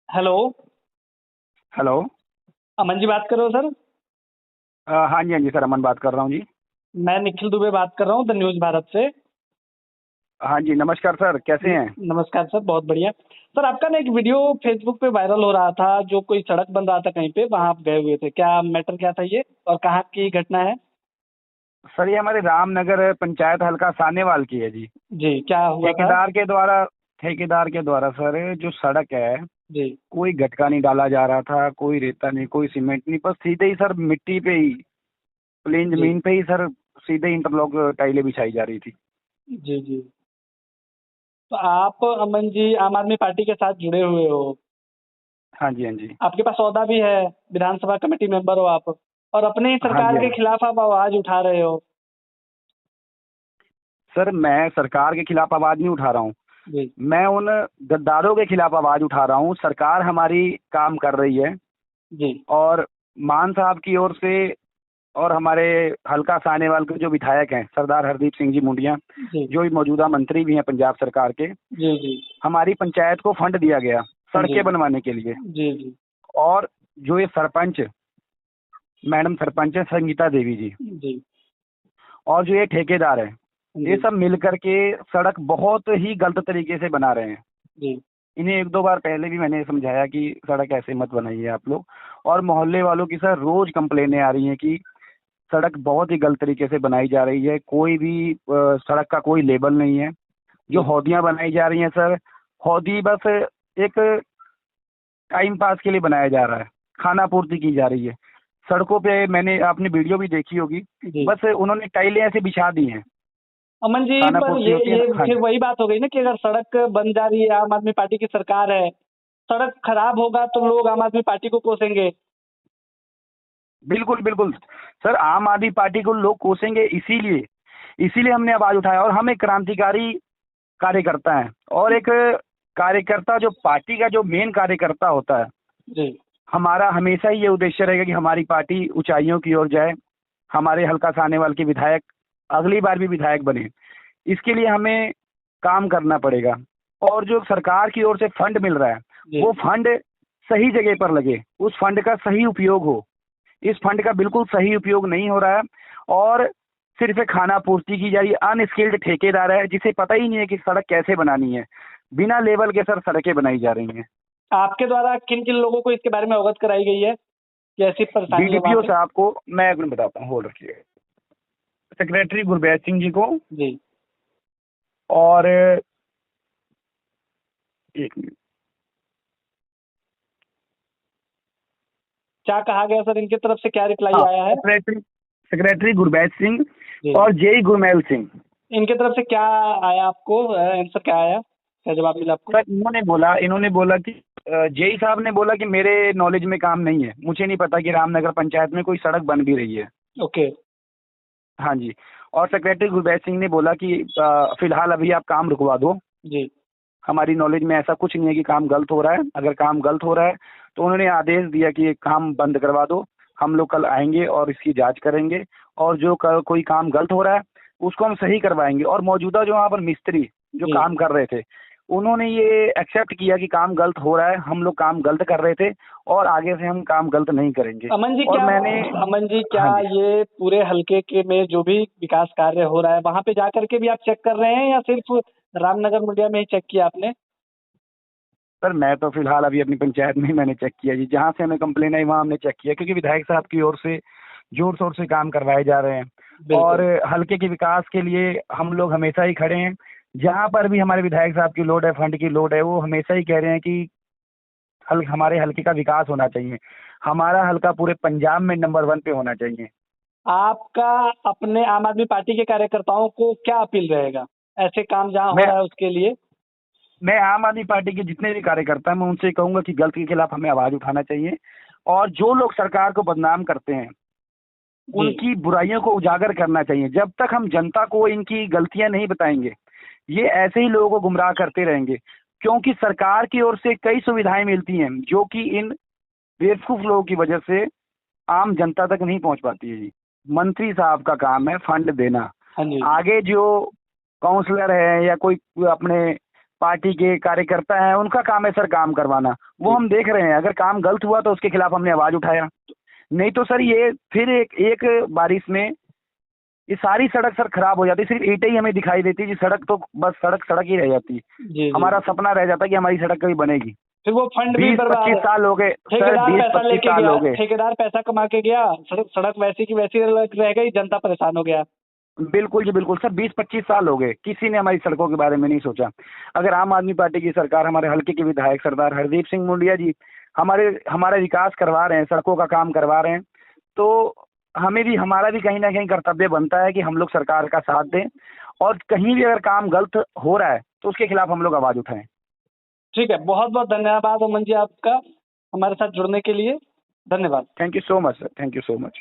Hello. Hello. Aman ji बात कर रहे हो सर? हाँ जी, हाँ जी सर, अमन बात कर रहा हूँ जी। मैं निखिल दुबे बात कर रहा हूँ द न्यूज़ भारत से। हाँ जी, नमस्कार सर, कैसे हैं? नमस्कार सर, बहुत बढ़िया। सर आपका ना एक वीडियो फेसबुक पे वायरल हो रहा था, जो कोई सड़क बन रहा था कहीं पे, वहाँ आप गए हुए थे। क्या मैटर क्या था ये, और कहाँ की घटना है? सर ये हमारे रामनगर पंचायत हल्का सानेवाल की है जी। जी, क्या हुआ था? ठेकेदार के द्वारा ठेकेदार के द्वारा सर, जो सड़क है, जी। कोई गटका नहीं डाला जा रहा था, कोई रेता नहीं, कोई सीमेंट नहीं, बस सीधे ही सर मिट्टी पे ही, प्लेन जी जमीन पे ही सर सीधे इंटरलॉक टाइलें बिछाई जा रही थी। जी। जी, तो आप अमन जी आम आदमी पार्टी के साथ जुड़े हुए हो। हाँ जी, हाँ जी। आपके पास ओहदा भी है, विधानसभा कमेटी मेंबर हो आप, और अपने ही हाँ जी, सरकार हाँ के जी खिलाफ आप आवाज उठा रहे हो। सर, मैं सरकार के खिलाफ आवाज नहीं उठा रहा हूँ। जी मैं उन गद्दारों के खिलाफ आवाज उठा रहा हूँ। सरकार हमारी काम कर रही है, जी। और मान साहब की ओर से, और हमारे हल्का सानेवाल के जो विधायक हैं सरदार हरदीप सिंह जी मुंडिया, जी जो मौजूदा मंत्री भी हैं पंजाब सरकार के, जी। जी हमारी पंचायत को फंड दिया गया जी सड़कें बनवाने के लिए। जी। जी और जो ये सरपंच, मैडम सरपंच है संगीता देवी जी, जी और जो ये ठेकेदार है, ये जी सब मिलकर के सड़क बहुत ही गलत तरीके से बना रहे हैं। जी इन्हें एक दो बार पहले भी मैंने समझाया कि सड़क ऐसे मत बनाइए आप लोग। और मोहल्ले वालों की सर रोज कंप्लेनें आ रही हैं कि सड़क बहुत ही गलत तरीके से बनाई जा रही है, कोई भी सड़क का कोई लेबल नहीं है। जो जी। हौदियाँ बनाई जा रही हैं सर, हौदी बस एक टाइम पास के लिए बनाया जा रहा है, खाना पूर्ति की जा रही है। सड़कों पे मैंने, आपने वीडियो भी देखी होगी, जी बस उन्होंने टाइलें ऐसे बिछा दी हैं, अमन जी, खाना पर पूर्ति ये होती है ये ना। हाँ फिर जी, वही बात हो गई ना कि अगर सड़क बन जा रही है, आम आदमी पार्टी की सरकार है, सड़क खराब होगा तो लोग आम आदमी पार्टी को कोसेंगे। बिल्कुल बिल्कुल। सर आम आदमी पार्टी को लोग कोसेंगे, इसीलिए इसीलिए हमने आवाज उठाया। और हम एक क्रांतिकारी कार्यकर्ता हैं, और एक कार्यकर्ता जो पार्टी का जो मेन कार्यकर्ता होता है, जी हमारा हमेशा ही ये उद्देश्य रहेगा कि हमारी पार्टी ऊंचाइयों की ओर जाए, हमारे हल्का सानेवाल के विधायक अगली बार भी विधायक बने। इसके लिए हमें काम करना पड़ेगा। और जो सरकार की ओर से फंड मिल रहा है, जी। वो फंड सही जगह पर लगे, उस फंड का सही उपयोग हो। इस फंड का बिल्कुल सही उपयोग नहीं हो रहा है, और सिर्फ एक खाना पूर्ति की जा रही है। अनस्किल्ड ठेकेदार है, जिसे पता ही नहीं है कि सड़क कैसे बनानी है, बिना लेवल के सर सड़कें बनाई जा रही हैं। आपके द्वारा किन किन लोगों को इसके बारे में अवगत कराई गई है कि ऐसी परेशानी है वहाँ बीडीपीओ पे? साहब को मैं एक मिनट बताता हूँ, होल्ड रखिए। सेक्रेटरी गुरबैज सिंह जी को, जी। और एक मिनट, क्या कहा गया सर, इनकी तरफ से क्या रिप्लाई हाँ, आया है? Secretary secretary गुरबैज Singh ji. और जेई गुरमैल सिंह। इनके तरफ से क्या आया आपको, आंसर क्या आया, क्या जवाब मिला आपको? सर इन्होंने बोला कि जेई साहब ने बोला कि मेरे नॉलेज में काम नहीं है, मुझे नहीं पता कि रामनगर पंचायत में कोई सड़क बन भी रही है। ओके। हाँ जी। और सेक्रेटरी गुरबैज सिंह ने बोला कि फिलहाल अभी आप काम रुकवा दो, जी हमारी नॉलेज में ऐसा कुछ नहीं है कि काम गलत हो रहा है। अगर काम गलत हो रहा है तो उन्होंने आदेश दिया कि ये काम बंद करवा दो, हम लोग कल आएंगे और इसकी जांच करेंगे, और जो कोई काम गलत हो रहा है उसको हम सही करवाएंगे। और मौजूदा जो वहाँ पर मिस्त्री जो जी। काम कर रहे थे, उन्होंने ये एक्सेप्ट किया कि काम गलत हो रहा है, हम लोग काम गलत कर रहे थे, और आगे से हम काम गलत नहीं करेंगे। अमन जी और क्या मैंने, अमन जी, क्या हाँ जी ये पूरे हलके के में जो भी विकास कार्य हो रहा है वहां पे जा करके भी आप चेक कर रहे हैं, या सिर्फ रामनगर मीडिया में ही चेक किया आपने? सर, मैं तो फिलहाल अभी अपनी पंचायत में ही मैंने चेक किया जी, जहाँ से हमें कंप्लेन आई वहाँ हमने चेक किया, क्योंकि विधायक साहब की ओर से जोर शोर से काम करवाए जा रहे हैं। और बिल्कुल। हल्के के विकास के लिए हम लोग हमेशा ही खड़े हैं। जहाँ पर भी हमारे विधायक साहब की लोड है, फंड की लोड है, वो हमेशा ही कह रहे हैं कि हमारे हल्के का विकास होना चाहिए, हमारा हल्का पूरे पंजाब में नंबर 1 पे होना चाहिए। आपका अपने आम आदमी पार्टी के कार्यकर्ताओं को क्या अपील रहेगा ऐसे काम जहाँ हो मैं रहा है उसके लिए? मैं आम आदमी पार्टी के जितने भी कार्यकर्ता हैं, मैं उनसे कहूंगा कि गलत के खिलाफ हमें आवाज उठाना चाहिए। और जो लोग सरकार को बदनाम करते हैं, जी उनकी बुराइयों को उजागर करना चाहिए। जब तक हम जनता को इनकी गलतियां नहीं बताएंगे, ये ऐसे ही लोगों को गुमराह करते रहेंगे। क्योंकि सरकार की ओर से कई सुविधाएं मिलती हैं, जो कि इन बेवकूफ लोगों की वजह से आम जनता तक नहीं पहुंच पाती है जी। मंत्री साहब का काम है फंड देना, हाँ जी। आगे जो काउंसलर है या कोई अपने पार्टी के कार्यकर्ता हैं, उनका काम है सर काम करवाना, वो हम देख रहे हैं। अगर काम गलत हुआ तो उसके खिलाफ हमने आवाज उठाया, नहीं तो सर ये फिर एक बारिश में ये सारी सड़क सर खराब हो जाती, सिर्फ ईंटें ही हमें दिखाई देती जी, सड़क तो बस सड़क सड़क ही रह जाती। जी हमारा सपना रह जाता कि हमारी सड़क कभी बनेगी। फिर वो फंड भी 20-25 साल हो गए सर, ठेकेदार पैसा 20-25 लेके साल गया, हो गए। ठेकेदार पैसा कमा के गया, सड़क वैसी की वैसी रह गई, जनता परेशान हो गया। बिल्कुल जी बिल्कुल सर, 20-25 साल हो गए, किसी ने हमारी सड़कों के बारे में नहीं सोचा। अगर आम आदमी पार्टी की सरकार, हमारे हल्के के विधायक सरदार हरदीप सिंह मुंडिया जी हमारा विकास करवा रहे हैं, सड़कों का काम करवा रहे हैं, तो हमारा भी कहीं ना कहीं कर्तव्य बनता है कि हम लोग सरकार का साथ दें, और कहीं भी अगर काम गलत हो रहा है तो उसके खिलाफ हम लोग आवाज उठाएं। ठीक है, बहुत बहुत धन्यवाद अमन जी आपका हमारे साथ जुड़ने के लिए, धन्यवाद। Thank you so much sir, thank you so much.